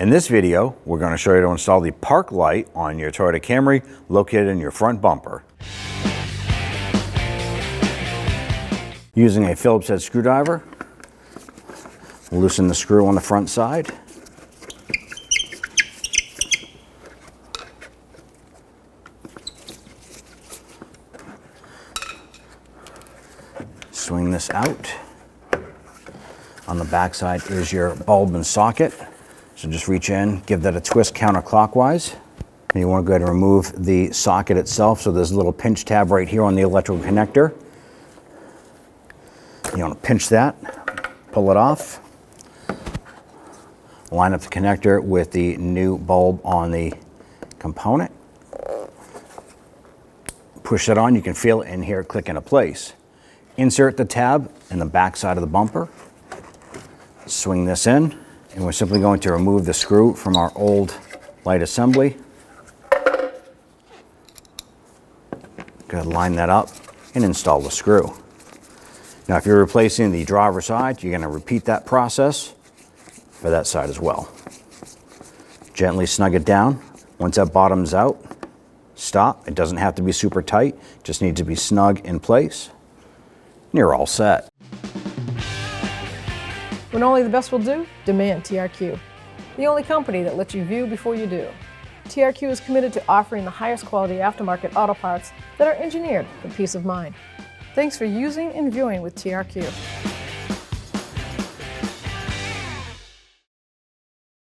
In this video, we're going to show you how to install the park light on your Toyota Camry located in your front bumper. Using a Phillips head screwdriver, loosen the screw on the front side. Swing this out. On the back side is your bulb and socket. So just reach in, give that a twist counterclockwise. And you want to go ahead and remove the socket itself. So there's a little pinch tab right here on the electrical connector. You want to pinch that, pull it off. Line up the connector with the new bulb on the component. Push that on, you can feel it in here click into place. Insert the tab in the back side of the bumper. Swing this in, and we're simply going to remove the screw from our old light assembly. Go ahead and line that up and install the screw. Now if you're replacing the driver's side, you're going to repeat that process for that side as well. Gently snug it down. Once that bottoms out, stop. It doesn't have to be super tight, just needs to be snug in place. And you're all set. When only the best will do, demand TRQ. The only company that lets you view before you do. TRQ is committed to offering the highest quality aftermarket auto parts that are engineered for peace of mind. Thanks for using and viewing with TRQ.